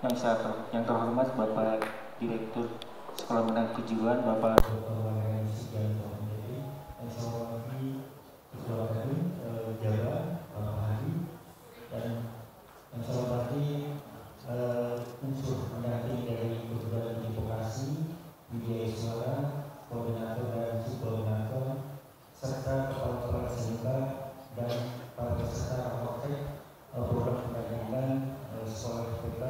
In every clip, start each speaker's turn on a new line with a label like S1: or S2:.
S1: yang terhormat Bapak Direktur Sekolah Menengah Kejuruan Bapak Dr. Wahyu Sugianto. Yang saya hormati Ketua Kadin Jawa Bapak Hadi, dan yang saya hormati unsur pendamping dari Perguruan Tinggi Vokasi, Widya Iswara, koordinator dan subkoordinator, serta kepala-kepala SMK dan para peserta praktek program pendampingan sekolah SPK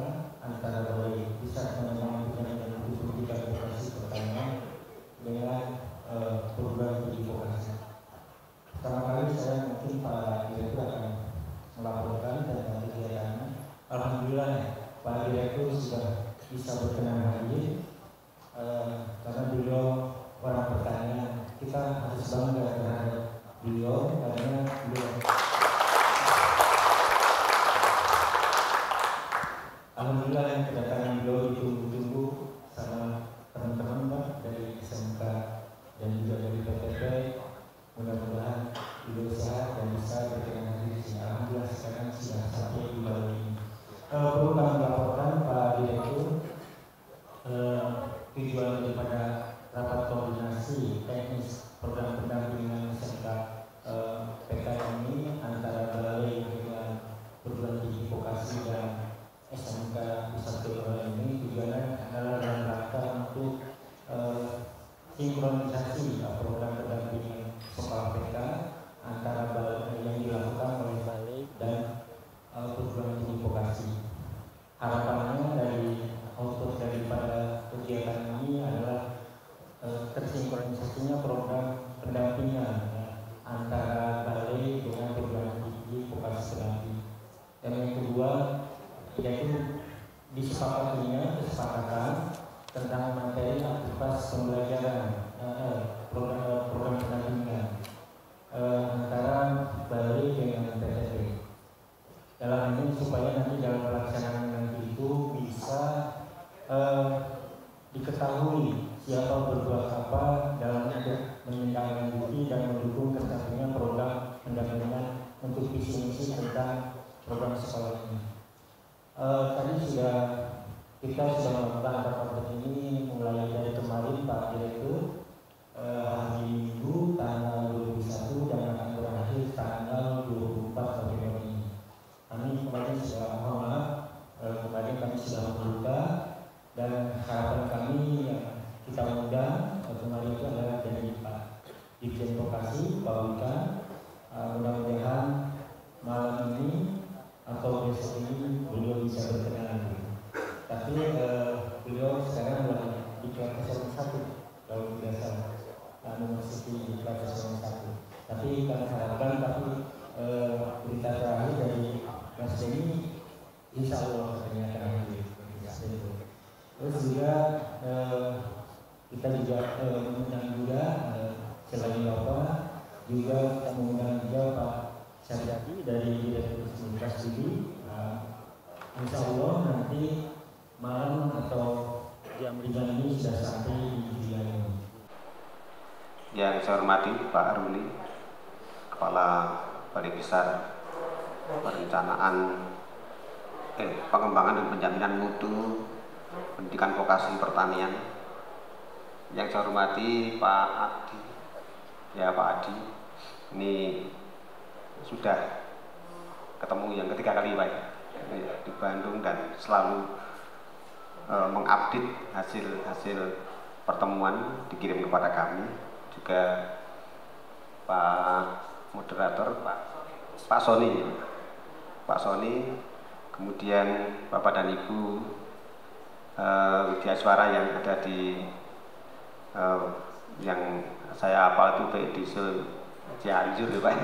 S1: antara Balai Pusat Pengembangan dan Pendidikan Vokasi Pertanian dengan Perguruan Tinggi Vokasi. Pertama kali saya mungkin Pak Direktur akan melaporkan tentang kegiatannya. Alhamdulillah Pak Direktur sudah bisa berkenan hadir karena beliau orang pertanian. Kita harus bangga terhadap beliau karena beliau alhamdulillah yang kedatangan beliau ditunggu-tunggu sama teman-teman Pak dari SMK dan juga dari PTP. Mudah-mudahan beliau sehat dan bisa berkenan hadir. Alhamdulillah sekarang sudah sampai di bawah ini. Perlu kami laporkan Pak Direktur, tujuan daripada rapat koordinasi teknis program pendampingan SMK PK ini antara Balai dengan Perguruan Tinggi Vokasi dan SMK Pusat Kejuruan ini tujuannya adalah dalam rangka untuk sinkronisasi program pendampingan sekolah PK antara Balai yang dilakukan oleh Balai dan Perguruan Tinggi Vokasi. Harapannya dari output daripada kegiatan ini adalah tersinkronisasinya program pendampingan antara Balai dengan Perguruan Tinggi Vokasi Serambi. Dan yang kedua yaitu kesepakatan tentang materi aktivitas pembelajaran program pendampingan antara Balai dengan PTP. Dalam ini supaya nanti dalam pelaksanaan nanti itu bisa diketahui siapa berbuat apa dalam menindaklanjuti dan mendukung tercapainya program pendampingan untuk visi misi tentang program sekolah ini. Tadi kita sudah melakukan rapat ini mulai dari kemarin Pak Direktur, hari Minggu tanggal 21 dan akan berakhir tanggal 24 Februari ini. Kami kemarin sudah kemarin kami sudah membuka, dan harapan kami yang kita undang kemarin itu adalah dari Pak Dirjen Vokasi, Pak Wika. Mudah-mudahan malam ini atau besok ini beliau bisa berkenan. Tapi beliau sekarang lagi di kelas 1 kalau tidak salah, memasuki di kelas 1. Tapi kami harapkan berita terakhir dari Mas Denny insya Allah ternyata hadir. Terus juga kita juga mengundang juga selain Bapak juga mengundang juga Pak Syarjati dari Direktur Komunikasi TV. Insya Allah nanti malam atau jam 5 ini sudah sampai di Julian ini.
S2: Yang saya hormati Pak Aruli, Kepala Balai Besar Perencanaan Pengembangan dan Penjaminan Mutu Pendidikan Vokasi Pertanian. Yang saya hormati Pak Adi, Pak Adi, ini sudah ketemu yang ketiga kali Pak di Bandung dan selalu mengupdate hasil pertemuan dikirim kepada kami. Juga Pak moderator Pak Sony, kemudian Bapak dan Ibu Widya Iswara yang ada di yang saya hafal itu di Cianjur ya Pak.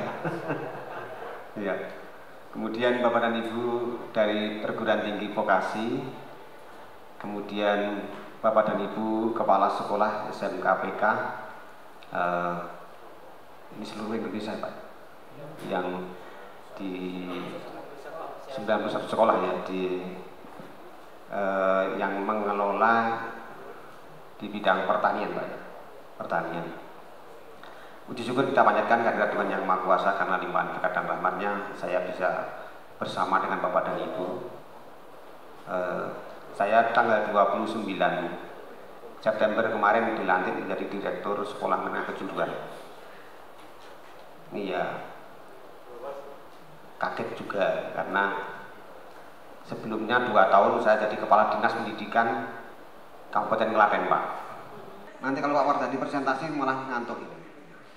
S2: Ya. Kemudian Bapak dan Ibu dari Perguruan Tinggi Vokasi, kemudian Bapak dan Ibu Kepala Sekolah SMK PK, ini seluruh Indonesia Pak, yang di 91 sekolah ya, yang mengelola di bidang pertanian Pak, pertanian. Puji syukur kita panjatkan kehadirat Tuhan Yang Maha Kuasa, karena limpahan berkat dan rahmat-Nya saya bisa bersama dengan Bapak dan Ibu saya tanggal 29 September kemarin dilantik menjadi Direktur Sekolah Menengah Kejuruan. Ini ya kaget juga karena sebelumnya 2 tahun saya jadi Kepala Dinas Pendidikan Kabupaten Klaten, Pak. Nanti kalau Pak Wardani presentasi malah ngantuk.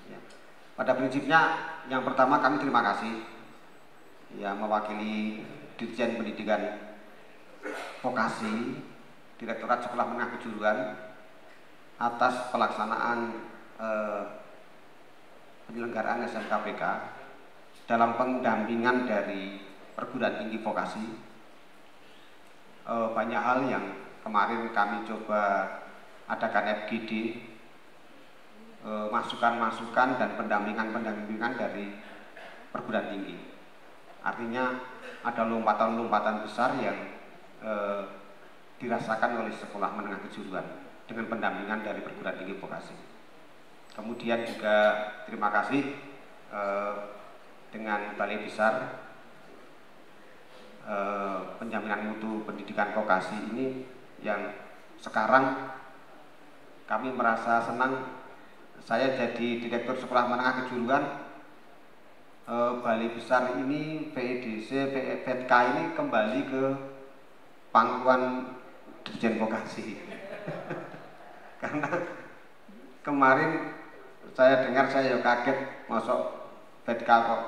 S2: Ya. Pada prinsipnya yang pertama kami terima kasih ya mewakili Dirjen Pendidikan Vokasi Direktorat Sekolah Menengah Kejuruan atas pelaksanaan penyelenggaraan SMKPK dalam pendampingan dari perguruan tinggi vokasi. Banyak hal yang kemarin kami coba adakan FGD, masukan-masukan dan pendampingan dari perguruan tinggi. Artinya ada lompatan-lompatan besar yang dirasakan oleh sekolah menengah kejuruan dengan pendampingan dari perguruan tinggi vokasi. Kemudian juga terima kasih dengan Balai Besar penjaminan mutu pendidikan vokasi ini yang sekarang kami merasa senang saya jadi Direktur Sekolah Menengah Kejuruan. Balai Besar ini PEDC, PEDK ini kembali ke pangkuan Dirjen Vokasi. Karena kemarin saya dengar saya kaget masuk PEDK kok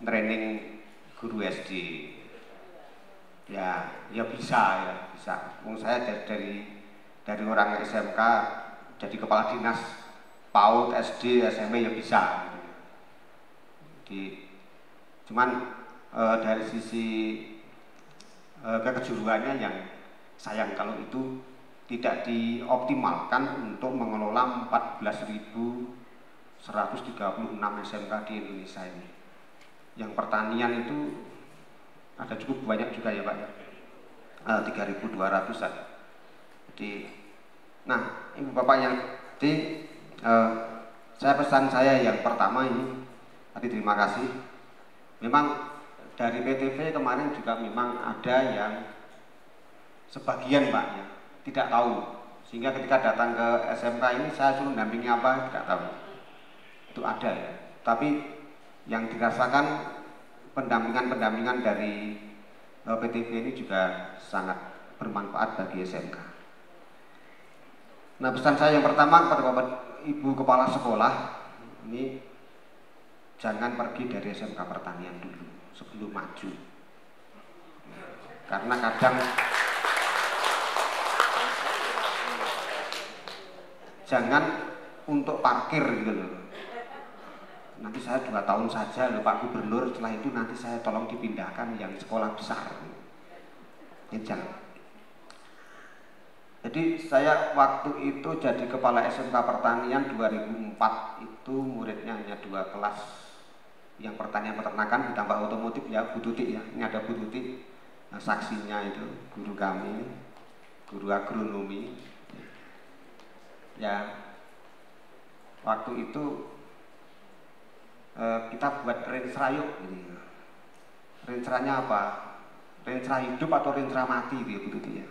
S2: training guru SD. Ya bisa. Saya dari orang SMK jadi kepala dinas PAUD, SD, SMP ya bisa. Cuman dari sisi kekejuruannya yang sayang kalau itu tidak dioptimalkan untuk mengelola 14.136 SMK di Indonesia ini. Yang pertanian itu ada cukup banyak juga ya Pak ya, 3.200-an. Jadi, nah Ibu Bapak yang pesan saya yang pertama ini tadi terima kasih. Memang dari PTV kemarin juga memang ada yang sebagian Pak ya tidak tahu, sehingga ketika datang ke SMK ini saya suruh dampingi apa tidak tahu. Itu ada ya. Tapi yang dirasakan pendampingan dari PTV ini juga sangat bermanfaat bagi SMK. Nah, pesan saya yang pertama kepada Bapak Ibu Kepala Sekolah ini jangan pergi dari SMK Pertanian dulu sebelum maju. Karena kadang jangan untuk parkir gitu loh. Nanti saya 2 tahun saja loh Pak Gubernur, setelah itu nanti saya tolong dipindahkan yang sekolah besar. Ini jangan. Jadi saya waktu itu jadi kepala SMK Pertanian 2004 itu muridnya hanya 2 kelas, yang pertanian peternakan ditambah otomotif ya, Bu Tuti ya. Ini ada Bu Tuti, nah, saksinya itu guru kami, guru agronomi. Ya, waktu itu kita buat rensrayuk gitu. Rensranya apa? Rensra hidup atau rensra mati gitu ya Bu Tuti ya.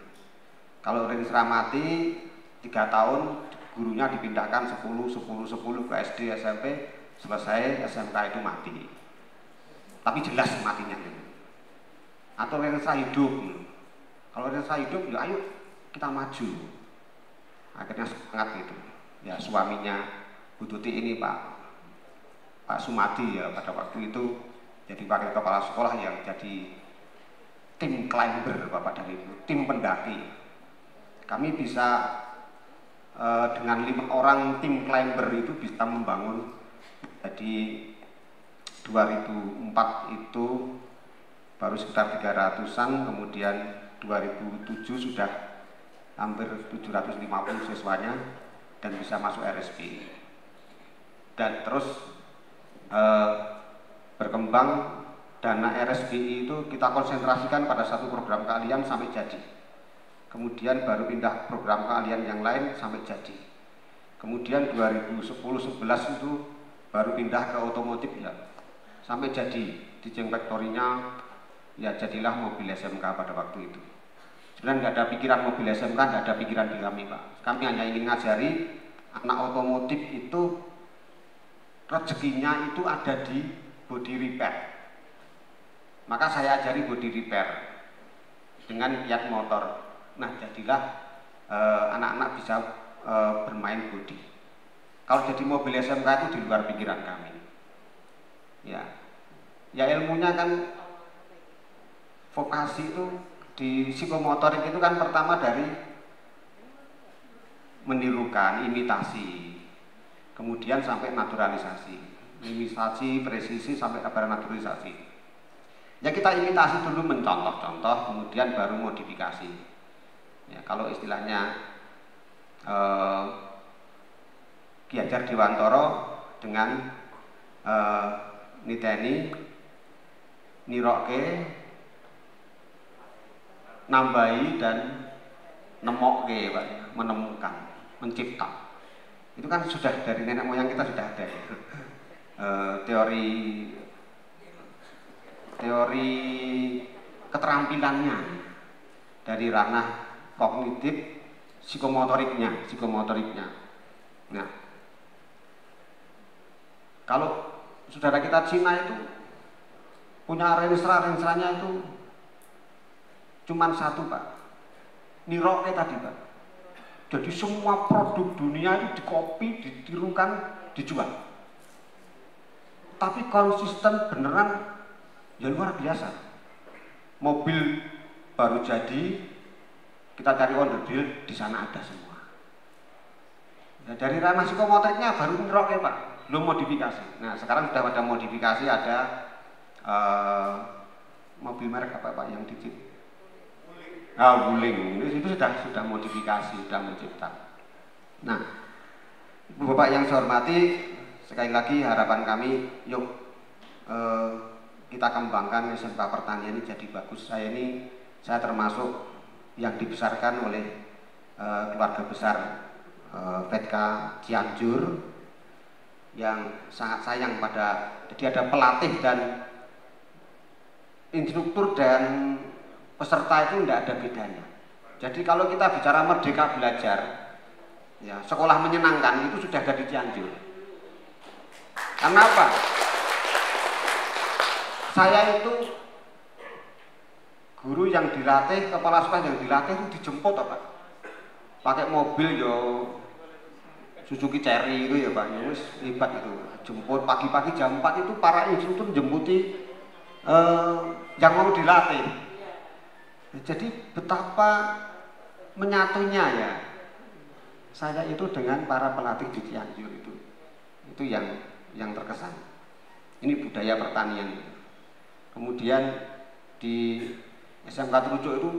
S2: Kalau rensra mati 3 tahun gurunya dipindahkan 10 ke SD, SMP, selesai SMK itu mati. Tapi jelas matinya gitu. Atau rensra hidup. Kalau rensra hidup ya ayo kita maju. Akhirnya semangat gitu. Ya suaminya Bu Tuti ini Pak Sumadi ya pada waktu itu jadi wakil kepala sekolah yang jadi tim climber Bapak dan Ibu, tim pendaki. Kami bisa dengan 5 orang tim climber itu bisa membangun. Jadi 2004 itu baru sekitar 300-an, kemudian 2007 sudah hampir 750 siswanya dan bisa masuk RSP. Dan terus berkembang, dana RSBI itu kita konsentrasikan pada satu program keahlian sampai jadi. Kemudian baru pindah program keahlian yang lain sampai jadi. Kemudian 2010-11 itu baru pindah ke otomotif ya, sampai jadi di Jeng Factory-nya ya jadilah mobil SMK pada waktu itu. Sebenarnya nggak ada pikiran mobil SMK, nggak ada pikiran di kami Pak. Kami hanya ingin ngajari anak otomotif itu rezekinya itu ada di body repair. Maka saya ajari body repair dengan kiat motor. Nah jadilah anak-anak bisa bermain body. Kalau jadi mobil SMK itu di luar pikiran kami. Ya ilmunya kan vokasi itu di psikomotorik itu kan pertama dari menirukan, imitasi, kemudian sampai naturalisasi, imitasi, presisi sampai kepada naturalisasi. Ya kita imitasi dulu, mencontoh-contoh, kemudian baru modifikasi. Ya kalau istilahnya Ki Hajar Dewantara dengan niteni, niroke, nambahi dan nemokke Pak, menemukan, mencipta. Itu kan sudah dari nenek moyang kita sudah ada ya. Teori keterampilannya dari ranah kognitif psikomotoriknya. Nah, kalau saudara kita Cina itu punya renstra-renstranya itu cuman satu Pak, niroke tadi Pak. Jadi semua produk dunia itu dikopi, ditirukan, dijual. Tapi konsisten beneran ya luar biasa. Mobil baru jadi, kita cari onderdil, di sana ada semua. Ya, dari ranah psikomotoriknya baru niroke Pak, belum modifikasi. Nah sekarang sudah ada modifikasi, ada mobil merek apa Pak yang dicipta? Wuling, itu sudah modifikasi, sudah mencipta. Nah, Bapak yang saya hormati, sekali lagi harapan kami, yuk kita kembangkan SMK Pertanian ini jadi bagus. Saya termasuk yang dibesarkan oleh keluarga besar Vetka Cianjur yang sangat sayang pada, jadi ada pelatih dan instruktur dan peserta itu tidak ada bedanya. Jadi kalau kita bicara merdeka belajar, ya sekolah menyenangkan itu sudah ada di Cianjur. Karena apa? Saya itu guru yang dilatih, kepala sekolah yang dilatih itu dijemput Pak. Pakai mobil yo Suzuki Cherry itu ya Pak, ya wis hebat itu. Jemput pagi-pagi jam 4 itu para instruktur jemputi yang mau dilatih. Jadi betapa menyatunya ya saya itu dengan para pelatih di Cianjur itu yang terkesan. Ini budaya pertanian. Kemudian di SMK Terucuk itu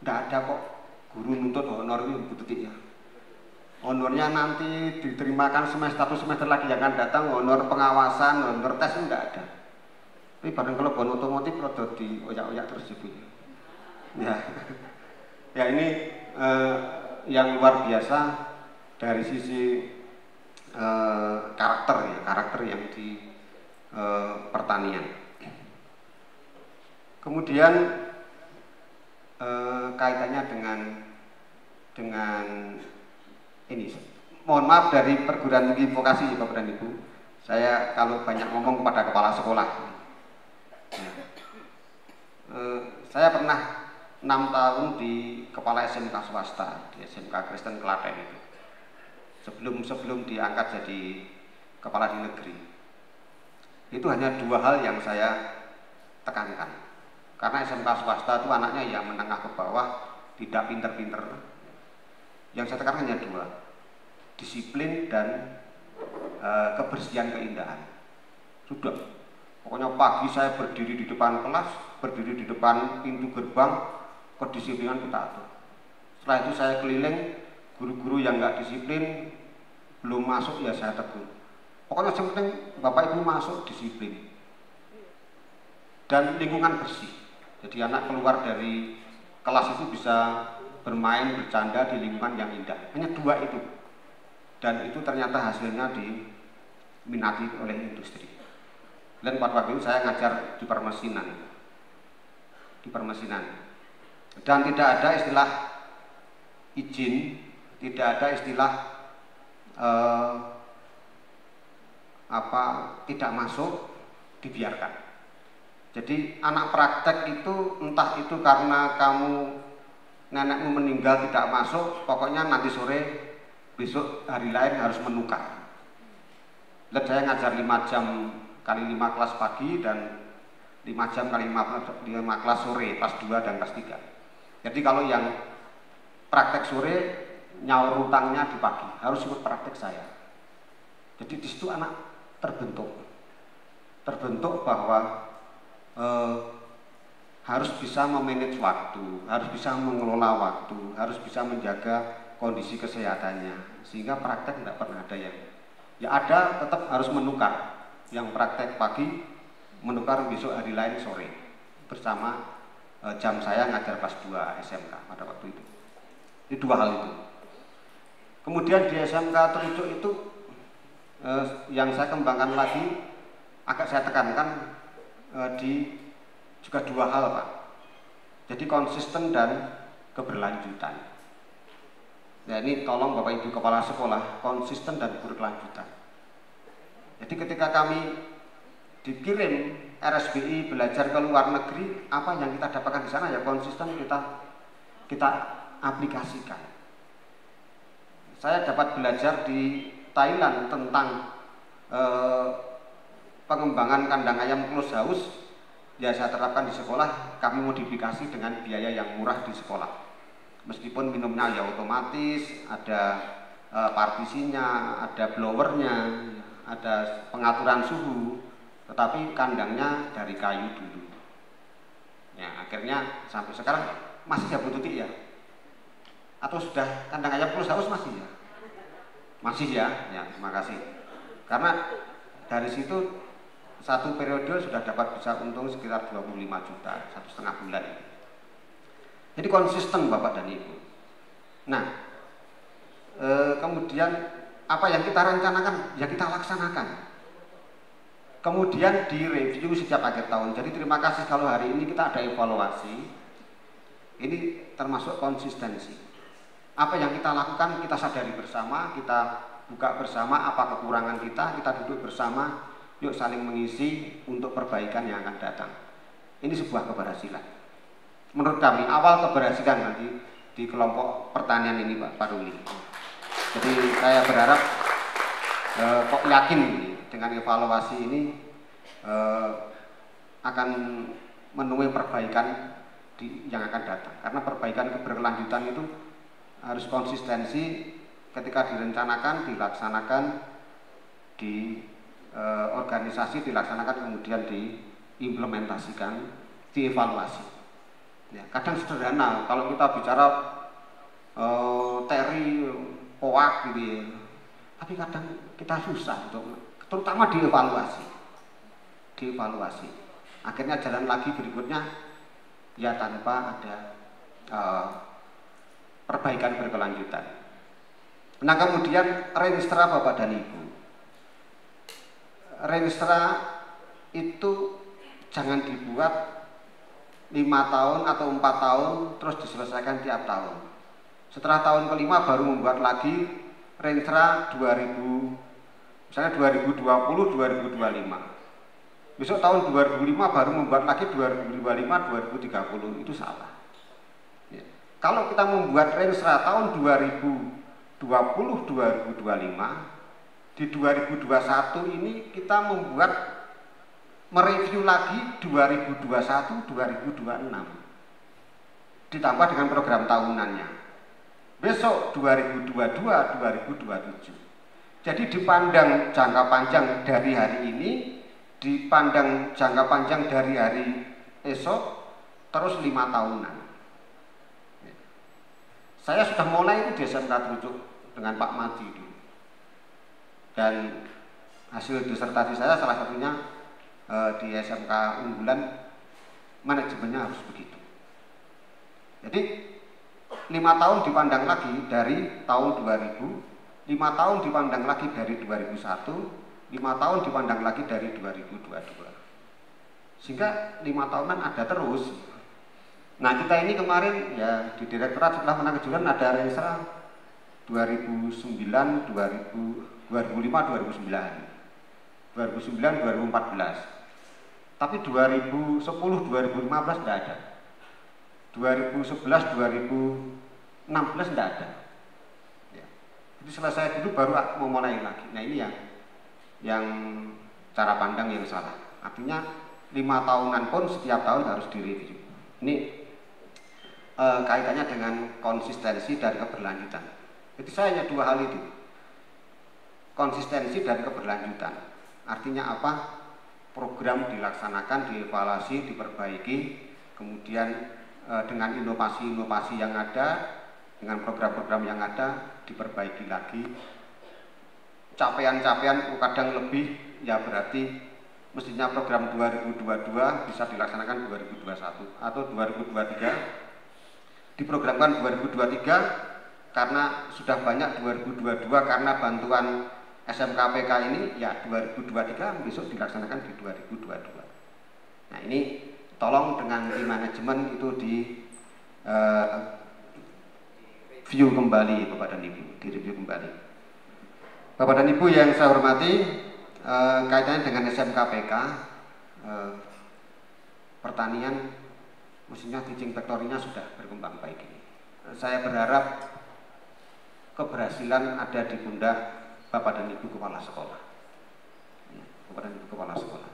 S2: tidak ada kok guru nuntut honor itu betul ya. Honornya nanti diterimakan semester lagi yang akan datang, honor pengawasan, honor tes itu tidak ada. Tapi barang kalau bon otomotif rada di oyak-oyak terus ibu. Ya ini yang luar biasa dari sisi karakter yang di pertanian. Kemudian kaitannya dengan ini, mohon maaf dari perguruan tinggi vokasi Bapak dan Ibu, saya kalau banyak ngomong kepada kepala sekolah. Saya pernah 6 tahun di kepala SMK swasta, di SMK Kristen Klaten itu. Sebelum diangkat jadi kepala di negeri. Itu hanya 2 hal yang saya tekankan. Karena SMK swasta itu anaknya yang menengah ke bawah, tidak pinter-pinter. Yang saya tekankan hanya 2, disiplin dan kebersihan keindahan. Sudah. Pokoknya pagi saya berdiri di depan kelas, berdiri di depan pintu gerbang, kedisiplinan kita atur. Setelah itu saya keliling, guru-guru yang nggak disiplin, belum masuk ya saya tegur. Pokoknya yang penting Bapak Ibu masuk disiplin. Dan lingkungan bersih. Jadi anak keluar dari kelas itu bisa bermain, bercanda di lingkungan yang indah. Hanya 2 itu. Dan itu ternyata hasilnya diminati oleh industri. Dan pada waktu itu saya ngajar di permesinan. Dan tidak ada istilah izin, tidak ada istilah tidak masuk, dibiarkan. Jadi anak praktek itu entah itu karena kamu nenekmu meninggal tidak masuk, pokoknya nanti sore besok hari lain harus menukar. Lihat saya ngajar 5 jam kali 5 kelas pagi dan 5 jam kali 5 kelas sore, kelas 2 dan kelas 3. Jadi kalau yang praktek sore nyaur utangnya di pagi, harus ikut praktek saya. Jadi di situ anak terbentuk bahwa harus bisa memanage waktu, harus bisa mengelola waktu, harus bisa menjaga kondisi kesehatannya, sehingga praktek tidak pernah ada yang ya ada, tetap harus menukar. Yang praktek pagi menukar besok hari lain sore bersama jam saya ngajar kelas 2 SMK pada waktu itu. Ini dua hal itu. Kemudian di SMK Terucuk itu yang saya kembangkan lagi, agak saya tekankan di juga dua hal, Pak. Jadi konsisten dan keberlanjutan. Ya, ini tolong Bapak Ibu Kepala Sekolah, konsisten dan berkelanjutan. Jadi ketika kami dikirim RSBI belajar ke luar negeri, apa yang kita dapatkan di sana ya konsisten kita aplikasikan. Saya dapat belajar di Thailand tentang pengembangan kandang ayam close house. Ya saya terapkan di sekolah, kami modifikasi dengan biaya yang murah di sekolah. Meskipun minumnya ya otomatis, ada partisinya, ada blowernya, ada pengaturan suhu, tetapi kandangnya dari kayu dulu. Ya akhirnya sampai sekarang masih ya Bu Tuti ya? Atau sudah kandang ayam close house masih ya? Masih ya? Ya terima kasih. Karena dari situ satu periode sudah dapat bisa untung sekitar 25 juta, 1,5 bulan. Jadi konsisten Bapak dan Ibu. Nah, kemudian apa yang kita rencanakan, ya kita laksanakan. Kemudian direview setiap akhir tahun. Jadi terima kasih kalau hari ini kita ada evaluasi. Ini termasuk konsistensi. Apa yang kita lakukan kita sadari bersama, kita buka bersama apa kekurangan kita duduk bersama, yuk saling mengisi untuk perbaikan yang akan datang. Ini sebuah keberhasilan. Menurut kami awal keberhasilan nanti di kelompok pertanian ini Pak Ruli. Jadi saya berharap kok yakin dengan evaluasi ini akan menemui perbaikan yang akan datang. Karena perbaikan keberlanjutan itu harus konsistensi ketika direncanakan, dilaksanakan di organisasi, dilaksanakan kemudian diimplementasikan, dievaluasi. Ya, kadang sederhana kalau kita bicara teori POAK gitu ya, tapi kadang kita susah untuk, terutama dievaluasi. Akhirnya jalan lagi berikutnya ya tanpa ada perbaikan berkelanjutan. Nah kemudian Renstra Bapak dan Ibu, Renstra itu jangan dibuat 5 tahun atau 4 tahun terus diselesaikan tiap tahun. Setelah tahun kelima baru membuat lagi Renstra 2025. Besok tahun 2005 baru membuat lagi 2025-2030, itu salah. Ya. Kalau kita membuat Renstra tahun 2020-2025, di 2021 ini kita membuat mereview lagi 2021-2026 ditambah dengan program tahunannya. Besok 2022-2027. Jadi dipandang jangka panjang dari hari ini, dipandang jangka panjang dari hari esok, terus 5 tahunan. Saya sudah mulai itu di SMK Terucuk dengan Pak Madi dulu. Dan hasil disertasi saya salah satunya di SMK unggulan manajemennya harus begitu. Jadi 5 tahun dipandang lagi dari tahun 2000, 5 tahun dipandang lagi dari 2001, 5 tahun dipandang lagi dari 2022. Sehingga 5 tahunan ada terus. Nah kita ini kemarin ya di Direktorat Sekolah Menengah Kejuruan ada Rensra 2009, 2005, 2009, 2014. Tapi 2010, 2015 tidak ada. 2011, 2016 tidak ada. Ya. Jadi selesai dulu baru mau mulai lagi. Nah ini yang cara pandang yang salah. Artinya 5 tahunan pun setiap tahun harus direview. Ini kaitannya dengan konsistensi dan keberlanjutan. Jadi saya hanya 2 hal itu. Konsistensi dan keberlanjutan. Artinya apa? Program dilaksanakan, dievaluasi, diperbaiki, kemudian dengan inovasi-inovasi yang ada, dengan program-program yang ada, diperbaiki lagi. Capaian-capaian kadang lebih, ya berarti mestinya program 2022 bisa dilaksanakan 2021 atau 2023. Diprogramkan 2023 karena sudah banyak 2022 karena bantuan SMKPK ini ya 2023 besok dilaksanakan di 2022. Nah ini tolong dengan di manajemen itu di view kembali Bapak dan Ibu, di review kembali. Bapak dan Ibu yang saya hormati, kaitannya dengan SMKPK pertanian mestinya teaching factory-nya sudah berkembang baik ini. Saya berharap keberhasilan ada di pundak Bapak dan Ibu Kepala Sekolah. Bapak dan Ibu Kepala Sekolah.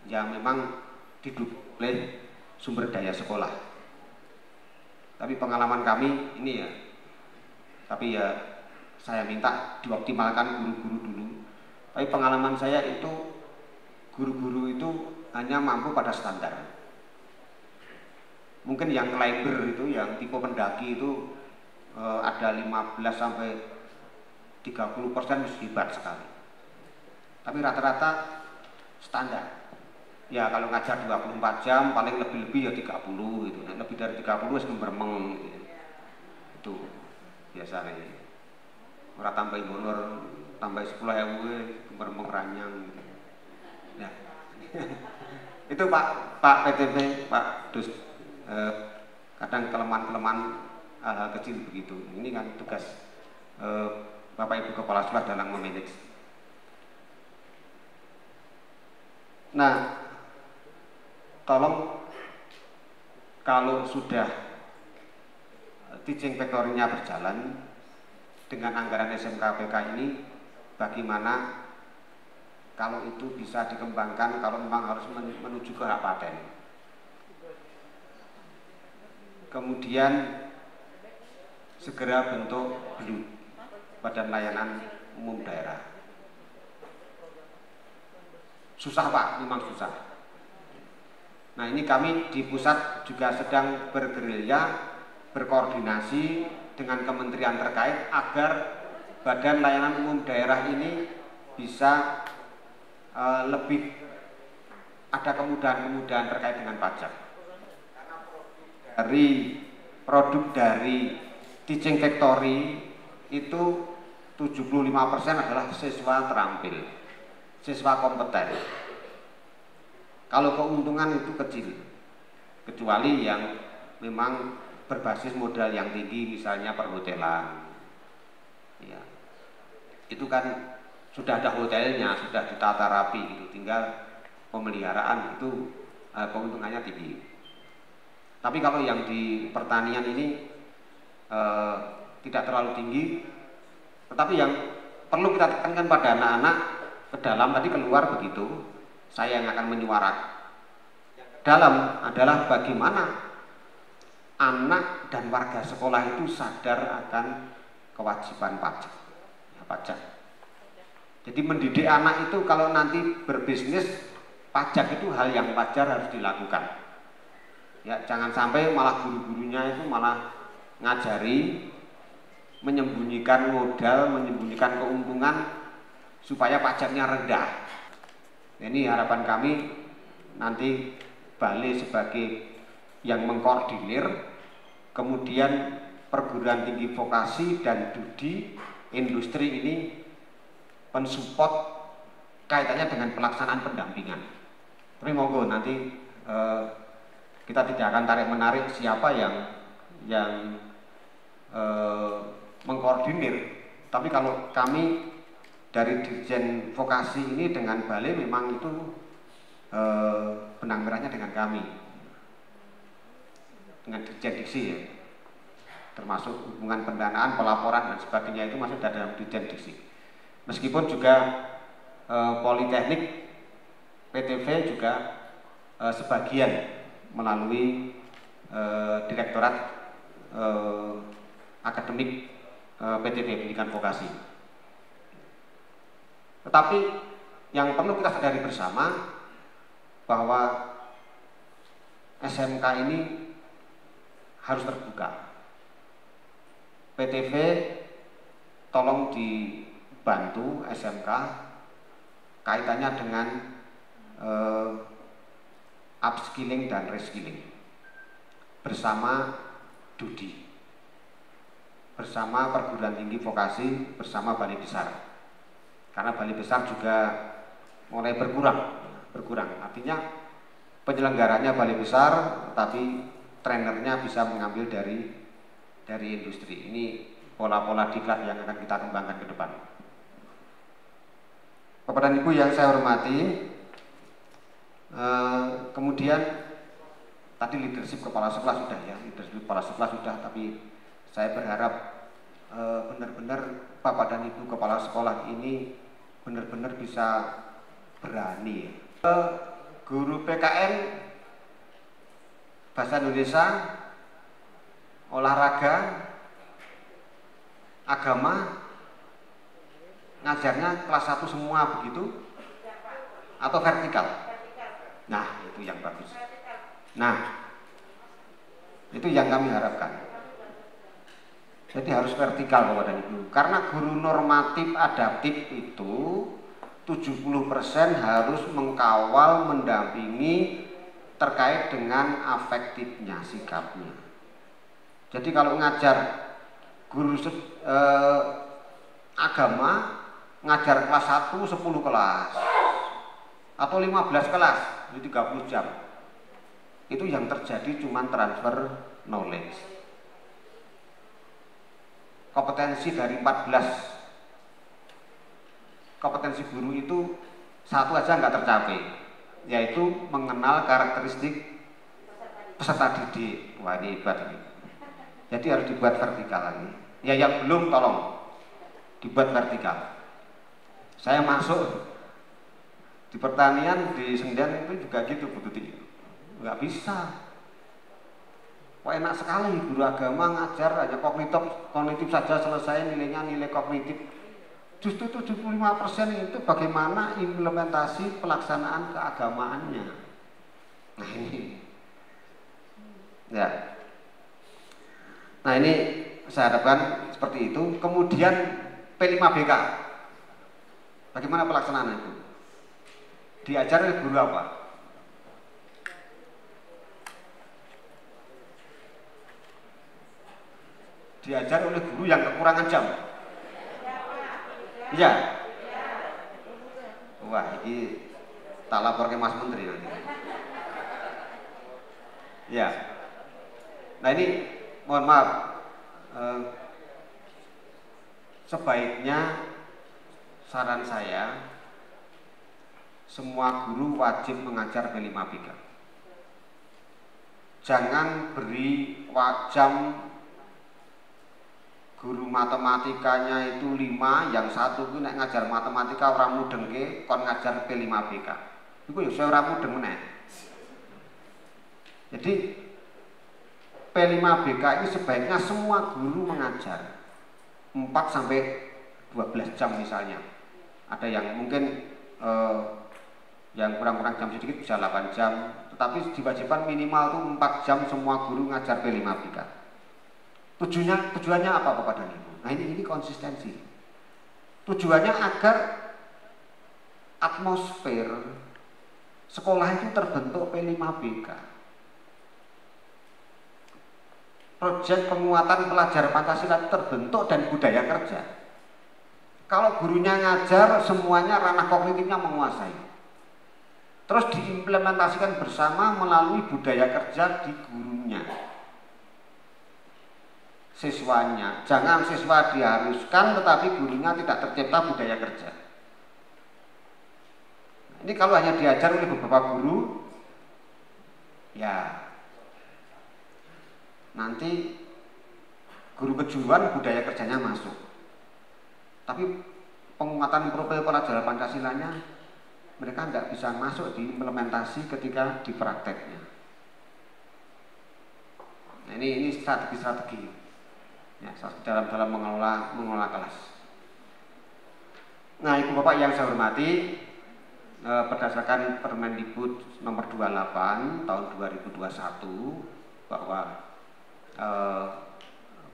S2: Ya memang didukung oleh sumber daya sekolah. Tapi pengalaman kami ini ya, tapi ya saya minta dioptimalkan guru-guru dulu. Tapi pengalaman saya itu guru-guru itu hanya mampu pada standar. Mungkin yang climber itu, yang tipe pendaki itu ada 15 sampai 30% hebat sekali. Tapi rata-rata standar. Ya kalau ngajar 24 jam paling lebih-lebih ya 30 gitu. Nah, lebih dari 30 wis meremeng gitu. Itu biasanya. Ora tambah honor, tambah 10.000 meremeng ranyang gitu. Nah. Itu Pak PTP, Pak Dus, kadang kelemahan-kelemahan hal-hal kecil begitu. Ini kan tugas Bapak Ibu Kepala Sekolah dalam memanage. Nah, tolong kalau sudah teaching factory-nya berjalan dengan anggaran SMKPK ini, bagaimana kalau itu bisa dikembangkan, kalau memang harus menuju ke hak paten. Kemudian segera bentuk BLUD, Badan Layanan Umum Daerah. Susah Pak, memang susah. Nah ini kami di pusat juga sedang bergerilya, berkoordinasi dengan kementerian terkait agar Badan Layanan Umum Daerah ini bisa lebih ada kemudahan-kemudahan terkait dengan pajak. Produk dari teaching factory itu 75% adalah siswa terampil, siswa kompeten. Kalau keuntungan itu kecil, kecuali yang memang berbasis modal yang tinggi, misalnya perhotelan. Ya. Itu kan sudah ada hotelnya, sudah ditata rapi gitu, tinggal pemeliharaan itu keuntungannya tinggi. Tapi kalau yang di pertanian ini tidak terlalu tinggi, tetapi yang perlu kita tekankan pada anak-anak ke dalam tadi keluar begitu, saya yang akan menyuarakan. Dalam adalah bagaimana anak dan warga sekolah itu sadar akan kewajiban pajak. Ya, pajak. Jadi mendidik anak itu kalau nanti berbisnis, pajak itu hal yang wajar harus dilakukan. Ya, jangan sampai malah guru-gurunya itu malah ngajari menyembunyikan modal, menyembunyikan keuntungan supaya pajaknya rendah. Ini harapan kami nanti Bali sebagai yang mengkoordinir, kemudian perguruan tinggi vokasi dan studi industri ini mensupport kaitannya dengan pelaksanaan pendampingan. Tapi monggo nanti Kita tidak akan tarik-menarik siapa yang mengkoordinir. Tapi kalau kami dari Dirjen Vokasi ini dengan Balai memang itu benang merahnya dengan kami, dengan Dirjen Diksi ya, termasuk hubungan pendanaan, pelaporan dan sebagainya itu masuk dalam Dirjen Diksi. Meskipun juga Politeknik PTV juga sebagian melalui Direktorat Akademik PTV Pendidikan Vokasi. Tetapi yang perlu kita sadari bersama bahwa SMK ini harus terbuka. PTV tolong dibantu SMK kaitannya dengan upskilling dan reskilling bersama Dudi, bersama Perguruan Tinggi Vokasi, bersama Balai Besar. Karena Balai Besar juga mulai berkurang. Artinya penyelenggaranya Balai Besar, tapi trenernya bisa mengambil dari industri. Ini pola-pola diklat yang akan kita kembangkan ke depan. Bapak dan Ibu yang saya hormati, kemudian tadi leadership kepala sekolah sudah ya, leadership kepala sekolah sudah, tapi saya berharap benar-benar Bapak dan Ibu kepala sekolah ini benar-benar bisa berani. Guru PKN Bahasa Indonesia, olahraga, agama, ngajarnya kelas 1 semua begitu? Atau vertikal? Nah, itu yang bagus. Nah, itu yang kami harapkan. Jadi harus vertikal Bapak dan Ibu. Karena guru normatif adaptif itu 70% harus mengkawal, mendampingi terkait dengan afektifnya, sikapnya. Jadi kalau ngajar guru agama, ngajar kelas 1 10 kelas atau 15 kelas, itu 30 jam. Itu yang terjadi cuma transfer knowledge. Kompetensi dari 14 kompetensi guru itu satu aja nggak tercapai, yaitu mengenal karakteristik peserta didik. Wah, ini hebat ini. Jadi harus dibuat vertikal lagi. Ya yang belum tolong dibuat vertikal. Saya masuk di pertanian di Senden itu juga gitu Bu Tuti. Nggak bisa. Wah, enak sekali guru agama ngajar aja kognitif saja selesai, nilainya nilai kognitif. Justru 75% itu bagaimana implementasi pelaksanaan keagamaannya. Nah ini ya. Nah ini saya harapkan seperti itu. Kemudian P5BK, bagaimana pelaksanaan itu? Diajar oleh guru apa? Diajar oleh guru yang kekurangan jam. Iya. Wah, ini tak lapor ke Mas Menteri nanti. Ya. Nah ini mohon maaf, sebaiknya saran saya semua guru wajib mengajar P5BK. Jangan beri jam guru matematikanya itu 5, yang satu itu nek ngajar matematika orang mudeng ke kon ngajar P5BK. Iku ya saya orang mudeng meneh. Jadi P5BK ini sebaiknya semua guru mengajar 4 sampai 12 jam misalnya. Ada yang mungkin yang kurang-kurang jam sedikit bisa 8 jam, tetapi diwajibkan minimal tuh 4 jam semua guru ngajar P5BK. Tujuannya apa Bapak dan Ibu? Nah ini konsistensi. Tujuannya agar atmosfer sekolah itu terbentuk P5BK. Proyek penguatan pelajar Pancasila terbentuk dan budaya kerja. Kalau gurunya ngajar semuanya ranah kognitifnya menguasai. terus diimplementasikan bersama melalui budaya kerja di gurunya, siswanya. Jangan siswa diharuskan tetapi gurunya tidak tercipta budaya kerja. Ini kalau hanya diajar oleh beberapa guru, ya nanti guru kejuruan budaya kerjanya masuk. Tapi penguatan profil pelajaran Pancasilanya mereka nggak bisa masuk di implementasi ketika di prakteknya. Nah, ini strategi ya, dalam mengelola kelas. Nah, Ibu Bapak yang saya hormati, berdasarkan Permendikbud nomor 28 tahun 2021 bahwa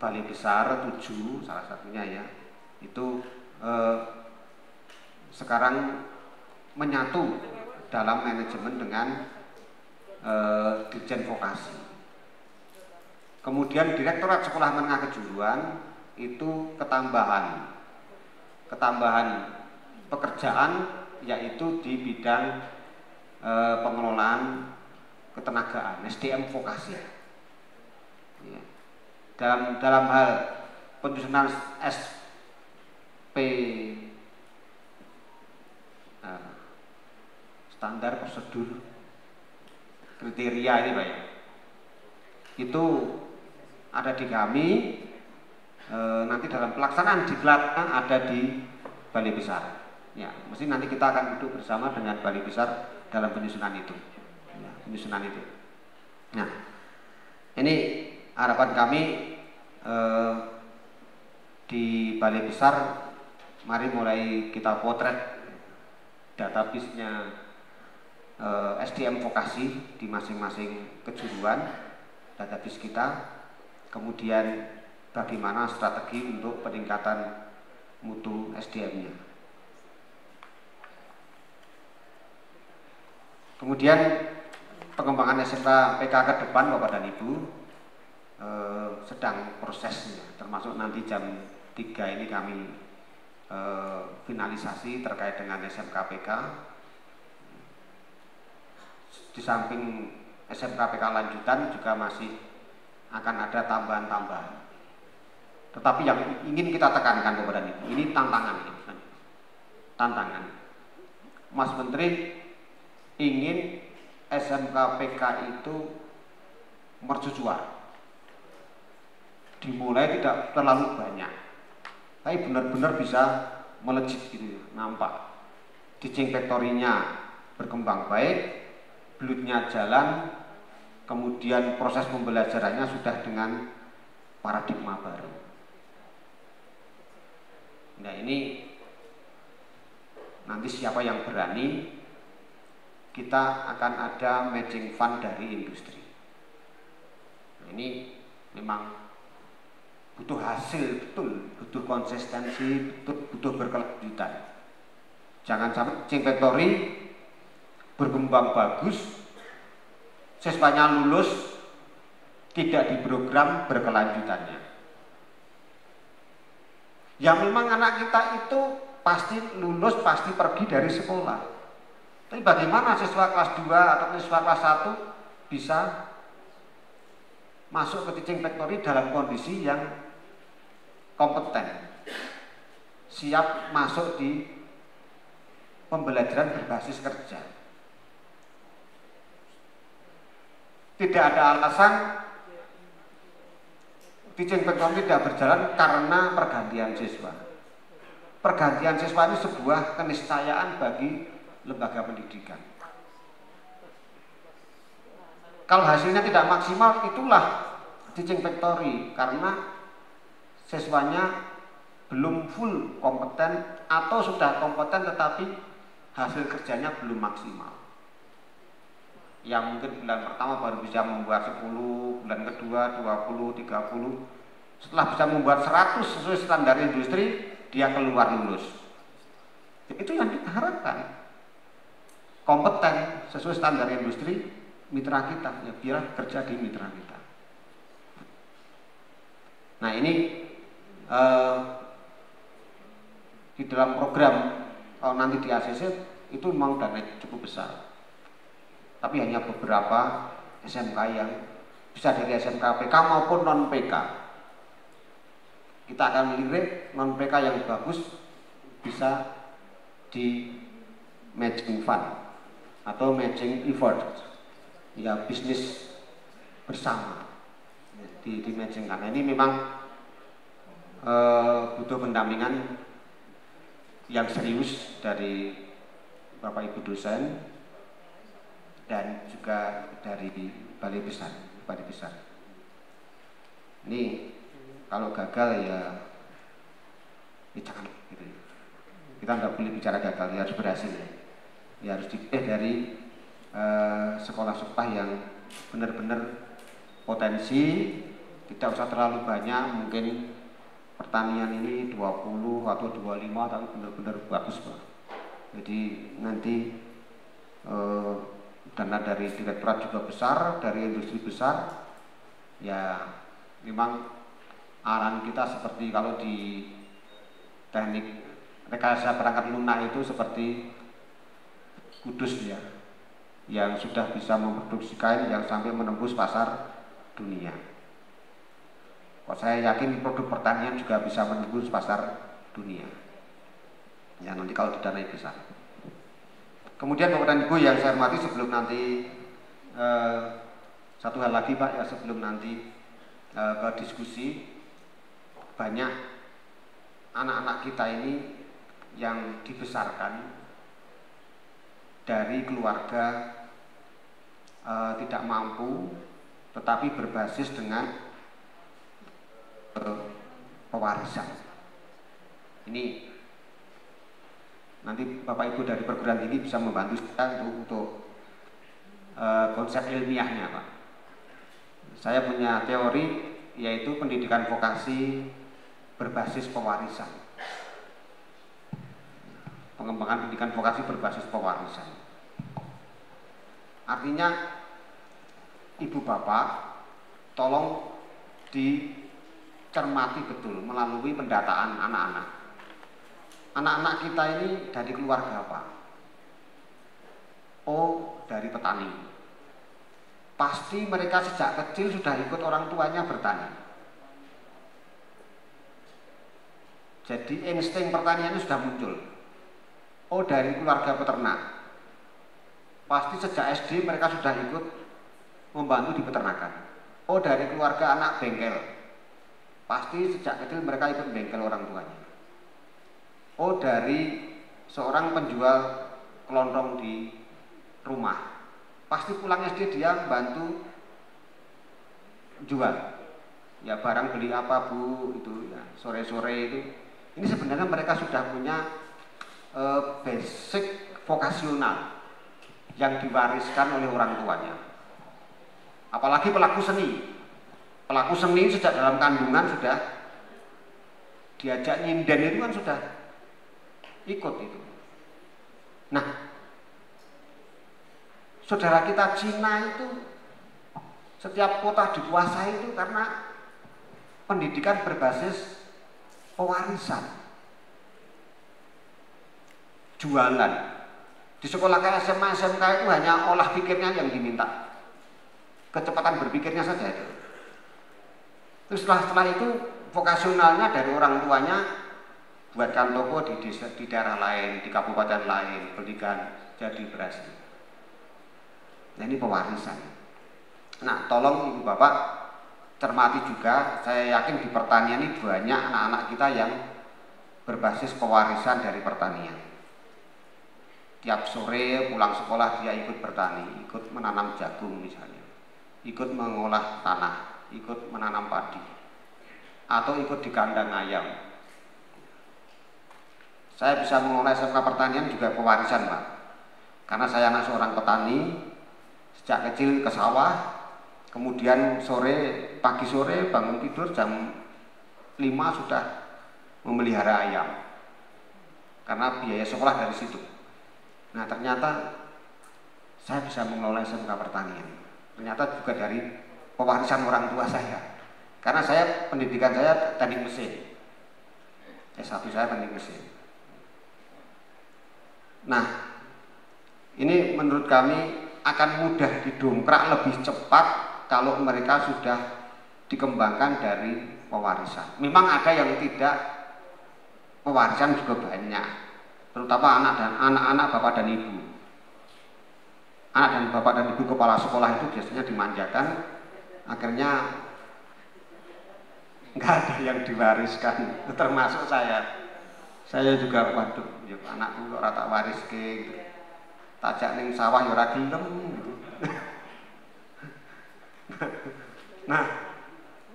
S2: Balai Besar 7 salah satunya ya itu sekarang menyatu dalam manajemen dengan Dirjen Vokasi. Kemudian Direktorat Sekolah Menengah Kejuruan itu ketambahan pekerjaan yaitu di bidang pengelolaan ketenagaan SDM vokasi. Ya. Dalam hal penyusunan SP standar prosedur kriteria ini Pak ya, itu ada di kami. Nanti dalam pelaksanaan diklatnya ada di Balai Besar. Ya, mesti nanti kita akan duduk bersama dengan Balai Besar dalam penyusunan itu. Ya, penyusunan itu. Nah, ini harapan kami di Balai Besar, mari mulai kita potret database-nya SDM vokasi di masing-masing kejuruan, database kita. Kemudian bagaimana strategi untuk peningkatan mutu SDM-nya. Kemudian pengembangan SMK PK ke depan Bapak dan Ibu sedang prosesnya, termasuk nanti jam 3 ini kami finalisasi terkait dengan SMK PK. Di samping SMK PK lanjutan juga masih akan ada tambahan-tambahan. Tetapi yang ingin kita tekankan kepada ini tantangan. Tantangan. Mas Menteri ingin SMK PK itu mercusuar. Dimulai tidak terlalu banyak, tapi benar-benar bisa melejit gitu, nampak. Teaching factory-nya berkembang baik, belutnya jalan, kemudian proses pembelajarannya sudah dengan paradigma baru. Nah, ini nanti siapa yang berani, kita akan ada matching fund dari industri. Nah, ini memang butuh hasil betul, butuh konsistensi, butuh berkelanjutan. Jangan sampai teaching factory berkembang bagus, siswanya lulus, tidak diprogram berkelanjutannya. Ya memang anak kita itu pasti lulus, pasti pergi dari sekolah. Tapi bagaimana siswa kelas 2 atau siswa kelas 1 bisa masuk ke teaching factory dalam kondisi yang kompeten, siap masuk di pembelajaran berbasis kerja. Tidak ada alasan teaching factory tidak berjalan karena pergantian siswa. Pergantian siswa ini sebuah keniscayaan bagi lembaga pendidikan. Kalau hasilnya tidak maksimal, itulah teaching factory, karena siswanya belum full kompeten atau sudah kompeten tetapi hasil kerjanya belum maksimal. Yang mungkin bulan pertama baru bisa membuat 10, bulan kedua 20, 30. Setelah bisa membuat 100 sesuai standar industri, dia keluar lulus. Itu yang kita harapkan. Kompeten sesuai standar industri mitra kita, ya biar kerja di mitra kita. Nah, ini di dalam program kalau nanti di ACC itu memang dana cukup besar. tapi hanya beberapa SMK yang bisa dari SMK PK maupun non PK. Kita akan melirik non PK yang bagus bisa di matching fund atau matching effort, ya bisnis bersama di matching. Karena ini memang butuh pendampingan yang serius dari Bapak Ibu dosen dan juga dari balai besar. Ini kalau gagal ya jangan gitu. Kita nggak boleh bicara gagal, ya harus berhasil. Ya harus dipilih dari sekolah-sekolah yang benar-benar potensi, tidak usah terlalu banyak, mungkin pertanian ini 20 atau 25 tapi benar-benar bagus Pak. Jadi nanti dana dari direktorat juga besar, dari industri besar, ya memang arahan kita seperti kalau di teknik rekayasa perangkat lunak itu seperti Kudus ya, yang sudah bisa memproduksi kain yang sampai menembus pasar dunia. Kok saya yakin produk pertanian juga bisa menembus pasar dunia. Ya nanti kalau didanai besar. Kemudian Bapak dan Ibu yang saya hormati, sebelum nanti satu hal lagi Pak ya, sebelum nanti ke diskusi, banyak anak-anak kita ini yang dibesarkan dari keluarga tidak mampu tetapi berbasis dengan pewarisan. Ini nanti Bapak Ibu dari perguruan tinggi bisa membantu kita untuk konsep ilmiahnya Pak. Saya punya teori yaitu pendidikan vokasi berbasis pewarisan. Pengembangan pendidikan vokasi berbasis pewarisan. Artinya Ibu Bapak tolong dicermati betul melalui pendataan anak-anak. Anak-anak kita ini dari keluarga apa? Oh, dari petani. Pasti mereka sejak kecil sudah ikut orang tuanya bertani. Jadi insting pertaniannya sudah muncul. Oh, dari keluarga peternak. Pasti sejak SD mereka sudah ikut membantu di peternakan. Oh, dari keluarga anak bengkel. Pasti sejak kecil mereka ikut bengkel orang tuanya. Oh, dari seorang penjual kelontong di rumah. Pasti pulang SD dia bantu jual. Ya barang beli apa Bu, itu ya sore-sore itu. Ini sebenarnya mereka sudah punya basic vokasional yang diwariskan oleh orang tuanya. Apalagi pelaku seni. Pelaku seni sejak dalam kandungan sudah diajak nyinden, itu kan sudah ikut itu. Nah, saudara kita Cina itu setiap kota dikuasai itu karena pendidikan berbasis pewarisan. Jualan. Di sekolah kayak SMA, SMK itu hanya olah pikirnya yang diminta. Kecepatan berpikirnya saja itu. Terus setelah itu vokasionalnya dari orang tuanya buatkan toko di daerah lain, di kabupaten lain, belikan jadi berhasil. Nah, ini pewarisan. Nah, tolong Ibu Bapak cermati juga, saya yakin di pertanian ini banyak anak-anak kita yang berbasis pewarisan dari pertanian. Tiap sore pulang sekolah dia ikut bertani, ikut menanam jagung misalnya, ikut mengolah tanah, ikut menanam padi, atau ikut di kandang ayam. Saya bisa mengolah SMK pertanian juga pewarisan Pak, karena saya anak seorang petani, sejak kecil ke sawah, kemudian pagi sore bangun tidur jam 5 sudah memelihara ayam, karena biaya sekolah dari situ. Nah, ternyata saya bisa mengelola SMK pertanian. Ternyata juga dari pewarisan orang tua saya. Karena saya pendidikan saya teknik mesin. S1 saya teknik mesin. Nah, ini menurut kami akan mudah didongkrak lebih cepat kalau mereka sudah dikembangkan dari pewarisan. Memang ada yang tidak, pewarisan juga banyak, terutama anak-anak bapak dan ibu. Anak dan bapak dan ibu kepala sekolah itu biasanya dimanjakan, akhirnya nggak ada yang diwariskan, termasuk saya. Saya juga, waduh, ya anakku ora tak wariske gitu. Tajak ning sawah ya ora gelem gitu. Nah,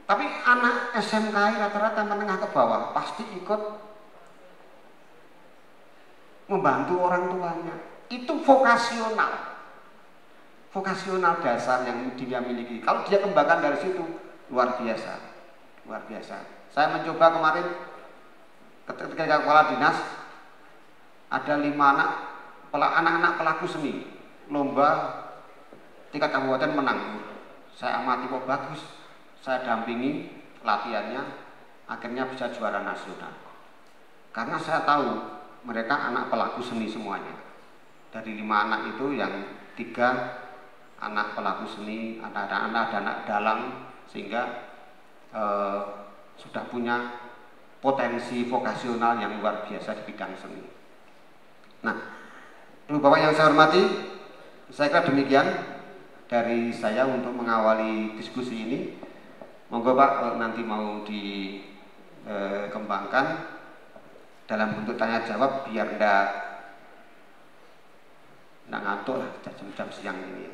S2: tapi anak SMK rata-rata menengah ke bawah pasti ikut membantu orang tuanya. Itu vokasional. Vokasional dasar yang dia miliki. Kalau dia kembangkan dari situ, luar biasa. Luar biasa. Saya mencoba kemarin ketika kepala dinas, ada 5 anak-anak pelaku seni, lomba tingkat kabupaten menang. Saya amati kok bagus, saya dampingi latihannya, akhirnya bisa juara nasional. Karena saya tahu mereka anak pelaku seni semuanya. Dari 5 anak itu yang 3 anak pelaku seni, ada anak dalang, sehingga sudah punya potensi vokasional yang luar biasa di bidang seni. Nah, Ibu Bapak yang saya hormati, saya kira demikian dari saya untuk mengawali diskusi ini. Monggo Pak, nanti mau dikembangkan dalam bentuk tanya jawab biar nggak ngantuk lah jam-jam siang ini.